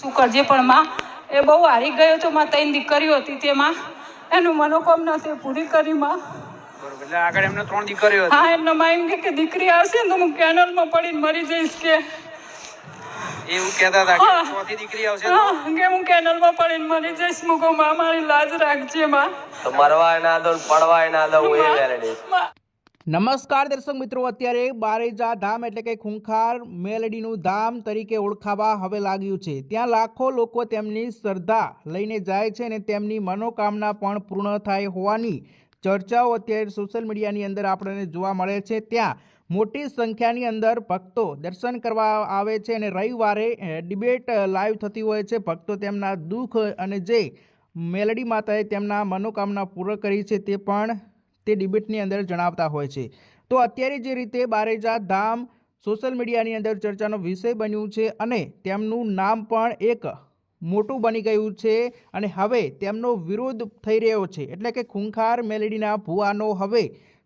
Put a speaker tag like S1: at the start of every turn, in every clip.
S1: શું કરજે પણ માં એ બહુ હારી ગયો તો માં 3 દીકરીઓ હતી તેમાં એનું મનોકામના તે પૂરી કરી માં.
S2: બરોબર. એટલે આગળ એમને 3 દીકરીઓ હતી.
S1: હા, એમનો માં એમ કે દીકરી આવશે ને તો હું કેનલમાં પડીને મરી જઈશ કે
S2: એવું કહેતા હતા કે ચોથી દીકરી આવશે તો
S1: કે હું કેનલમાં પડીને મરી જઈશ. હું કહું માં મારી લાજ રાખજે માં.
S3: તો મરવાય ના દો પડવાય ના દો એ વેરડી.
S4: નમસ્કાર દર્શક મિત્રો, અત્યારે બારેજા ધામ એટલે કે ખૂંખાર મેલડીનું ધામ તરીકે ઓળખાવા હવે લાગ્યું છે. ત્યાં લાખો લોકો તેમની શ્રદ્ધા લઈને જાય છે અને તેમની મનોકામના પણ પૂર્ણ થાય હોવાની ચર્ચાઓ અત્યારે સોશિયલ મીડિયાની અંદર આપણને જોવા મળે છે. ત્યાં મોટી સંખ્યાની અંદર ભક્તો દર્શન કરવા આવે છે અને રવિવારે ડિબેટ લાઈવ થતી હોય છે. ભક્તો તેમના દુઃખ અને જે મેલડી માતાએ તેમના મનોકામના પૂર્ણ કરી છે તે પણ તે ડિબેટની અંદર જણાવતા હોય છે. તો અત્યારે જે રીતે બારેજા ધામ સોશિયલ મીડિયાની અંદર ચર્ચાનો વિષય બન્યું છે અને તેમનું નામ પણ એક મોટું બની ગયું છે અને હવે તેમનો વિરોધ થઈ રહ્યો છે. એટલે કે ખૂંખાર મેલડીના ભુવાનો હવે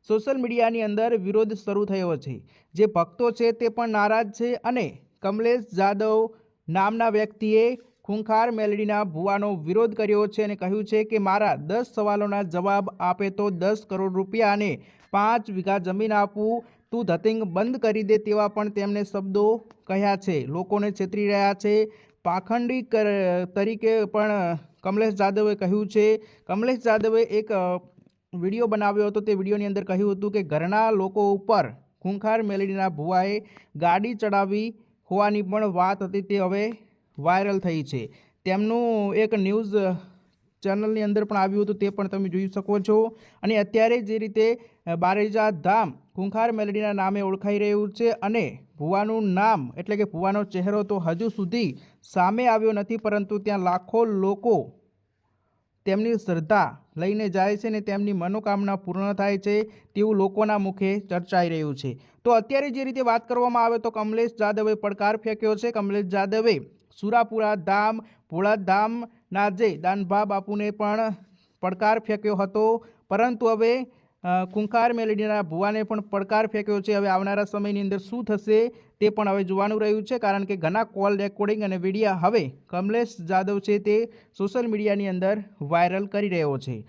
S4: સોશિયલ મીડિયાની અંદર વિરોધ શરૂ થયો છે. જે ભક્તો છે તે પણ નારાજ છે અને કમલેશ જાદવ નામના વ્યક્તિએ ખૂંખાર મેલડીના ભુવાનો વિરોધ કર્યો છે અને કહ્યું છે કે મારા 10 સવાલોના જવાબ આપે તો 10 કરોડ રૂપિયા અને 5 વીઘા જમીન આપું, તું ધતિંગ બંધ કરી દે તેવા પણ તેમણે શબ્દો કહ્યા છે. લોકોને છેતરી રહ્યા છે. પાખંડી તરીકે પણ કમલેશ જાદવે કહ્યું છે. કમલેશ જાદવે એક વિડીયો બનાવ્યો હતો. તે વિડીયોની અંદર કહ્યું હતું કે ઘરના લોકો ઉપર ખૂંખાર મેલડીના ભુવાએ ગાડી ચડાવી હોવાની પણ વાત હતી તે હવે વાયરલ થઈ છે. તેમનું એક ન્યૂઝ ચેનલની અંદર પણ આવ્યું હતું, તે પણ તમે જોઈ શકો છો. અને અત્યારે જે રીતે બારેજા ધામ ખૂંખાર મેલડીના નામે ઓળખાઈ રહ્યું છે અને ભુવાનું નામ એટલે કે ભુવાનો ચહેરો તો હજુ સુધી સામે આવ્યો નથી, પરંતુ ત્યાં લાખો લોકો તેમની શ્રદ્ધા લઈને જાય છે ને તેમની મનોકામના પૂર્ણ થાય છે તેવું લોકોના મુખે ચર્ચાઈ રહ્યું છે. તો અત્યારે જે રીતે વાત કરવામાં આવે તો કમલેશ જાદવે પડકાર ફેંક્યો છે. કમલેશ જાદવે સુરાપુરા ધામ, ભોળા ધામના જે દાનભા બાપુને પણ પડકાર ફેંક્યો હતો, પરંતુ હવે ખૂંખાર મેલડીના ભુવાને પણ પડકાર ફેંક્યો છે. હવે આવનારા સમયની અંદર શું થશે તે પણ હવે જોવાનું રહ્યું છે, કારણ કે ઘણા કોલ રેકોર્ડિંગ અને વિડીયા હવે કમલેશ જાદવ છે તે સોશિયલ મીડિયાની અંદર વાયરલ કરી રહ્યો છે.